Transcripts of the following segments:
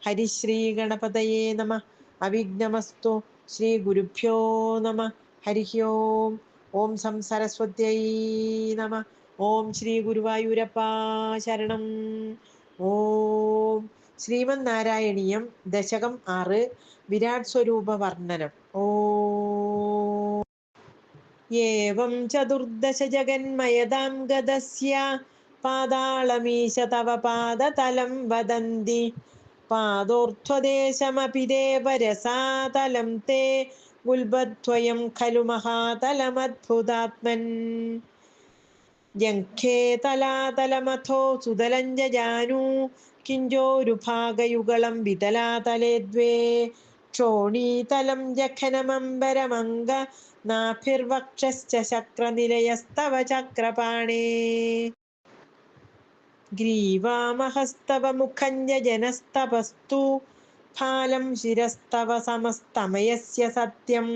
ഹരിശ്രീ ഗണപതയേ നമ. അവിഘ്നമസ്തു. ശ്രീ ഗുരുഭ്യോ നമ. ഹരി ഓം. ഓം സം സരസ്വത്യൈ നമ. ഓം ശ്രീ ഗുരുവായൂരപ്പാ ശരണം. ഓം. ശ്രീമന്നാരായണീയം ദശകം 6 വിരാട് സ്വരൂപ വർണ്ണനം. ഓം. ഏവം ചതുർദശ ജഗന്മയതാം ഗതസ്യ പാതാളമീശ തവ പാദതലം വദന്തി പാദോർധ്വദേശമപി ദേവരസാതലം തേ ഗുൽബദ്വയം ഖലു മഹാതലമദ്ഭുതാത്മൻ ജംഘേ തലാതലമഥോ സുതലഞ്ജാനു കിഞ്ചോരുഭാഗയുഗളം വിതലാതലേ ദ്വേ ക്ഷോണീതലം ജഖനമംബരമംഗ നാഭിർവക്ഷശ്ച ശക്രനിലയസ്തവ ചക്രപാണേ ഗ്രീവാമഹസ്തവ മുഖഞ്ജനസ്തപസ്തു ഫാലം ശിരസ്തവ സമസ്തമയസ്യ സത്യം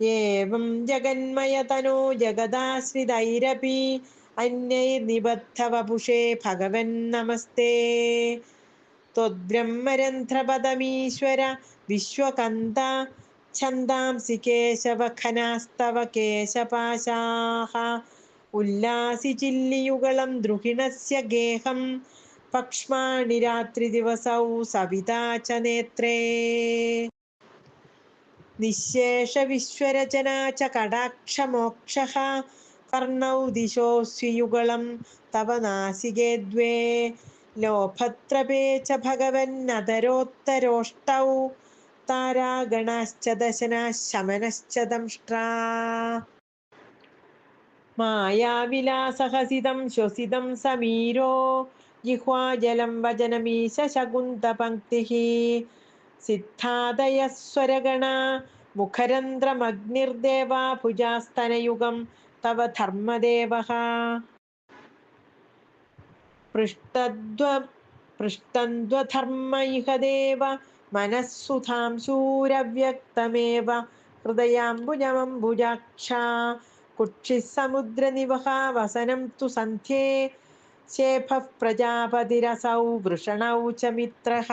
ഏവം ജഗന്മയതനോ ജഗദാശ്രിതൈരപി അന്യൈർനിബദ്ധവപുഷേ ഭഗവൻ നമസ്തേ ത്വദ്ബ്രഹ്മരന്ധ്രപദമീശ്വര വിശ്വകന്ത ഛന്ദാംസി കേശവഖനാസ്തവ കേശപാശാഃ ഉല്ലാസി ചില്ലിയുഗളം ദ്രുഹിണസ്യ ഗേഹം പക്ഷ്മാണി രാത്രിദിവസൗ സവിതാ ച നേത്രേ നിശേഷ വിശ്വരചനാ ച കടാക്ഷമോക്ഷഃ കർണൗ ദിശോസ്യുയുഗളം തവ നാസികേ ദ്വേ ലോഭത്രപേ ച ഭഗവന്നതരോത്തരോഷ്ടൗ താരാഗണാശ്ച ദശനാഃ ശമനശ്ച ദംഷ്ട്രാ മായാവിലാസഹസിതം ശ്വസിതം സമീരോ ജിഹ്വാജലം വചനമീശ ശകുന്തപംക്തിഃ സിദ്ധാദയസ്വരഗണാ മുഖരന്ധ്രമഗ്നിർദേവാ ഭുജാസ്തനയുഗം തവ ധർമ്മദേവഃ പൃഷ്ടന്ധ്വധർമ്മ ഇഹ ദേവ മനഃസുധാംശൂരവ്യക്തമേവ ഹൃദയാംബുജമംബുജാക്ഷാ കുക്ഷിഃ സമുദ്രനിവഹ വസനം തു സന്ധ്യേ ശേഫഃ പ്രജാപതിരസൗ വൃഷണൗ ച മിത്രഃ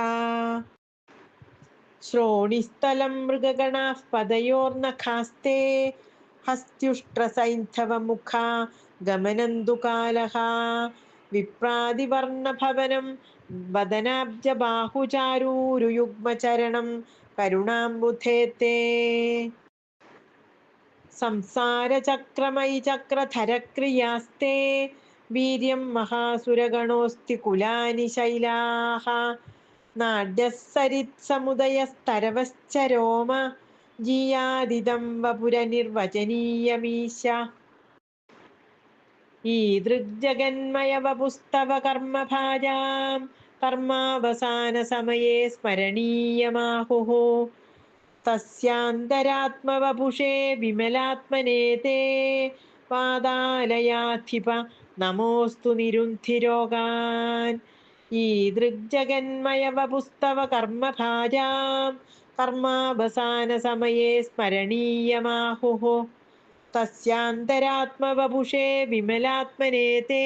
ശ്രോണിസ്ഥലം മൃഗഗണാഃ പദയോർനഖാസ്തേ ഹസ്ത്യുഷ്ട്രസൈന്ധവമുഖാ ഗമനന്തുകാലഃ വിപ്രാതിവർണഭവനം വദനാബ്ജബാഹുചാരൂരുയുഗ്മചരണം കരുണാംബുധേ തേ സംസാരചക്രമയി ചക്രധരക്രിയാസ്തേ വീര്യം മഹാസുരഗണോസ്തി കുലാനി ശൈലാഃ നാഡ്യസരിത്സമുദയസ്തരവശ്ച രോമ ജീയാദിദം വപുരനിർവചനീയമീശ ഈദൃഗ്ജഗന്മയ വപുസ്തവ കർമ്മഭാജാം കർമാവസാനസമയേ സ്മരണീയമാഹുഃ തസ്യാന്തരാത്മവപുഷേ വിമലാത്മനേ തേ പാദാലയാധിപ നമോസ്തു നിരുന്ധിരോഗാൻ ഈദൃഗ്ജഗന്മയ വപുസ്തവ കർമ്മഭാജാം കർമാവസാനസമയേ സ്മരണീയമാഹുഃ തസ്യാന്തരാത്മവപുഷേ വിമലാത്മനേ തേ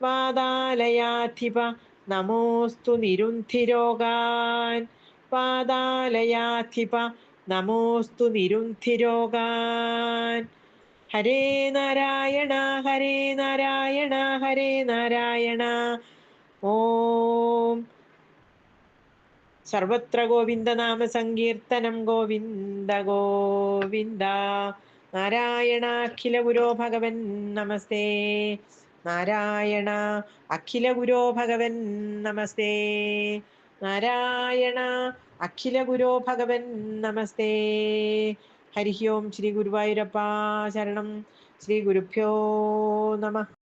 പാദാലയാധിപ നമോസ്തു നിരുന്ധിരോഗാൻ പാദാലയാധിപ നമോസ്തു നിരുന്ധിരോഗാൻ ഹരേ നാരായണ ഹരേ നാരായണ ഹരേ നാരായണ ഓം സർവത്ര ഗോവിന്ദനാമ സങ്കീർത്തനം ഗോവിന്ദ ഗോവിന്ദ നാരായണ അഖില ഗുരോ ഭഗവൻ നമസ്തേ നാരായണ അഖില ഗുരോ ഭഗവൻ നമസ്തേ നാരായണ അഖില ഗുരോ ഭഗവൻ നമസ്തേ ഹരി ഓം ശ്രീ ഗുരുവായൂരപ്പാ ശരണം ശ്രീ ഗുരുഭ്യോ നമഃ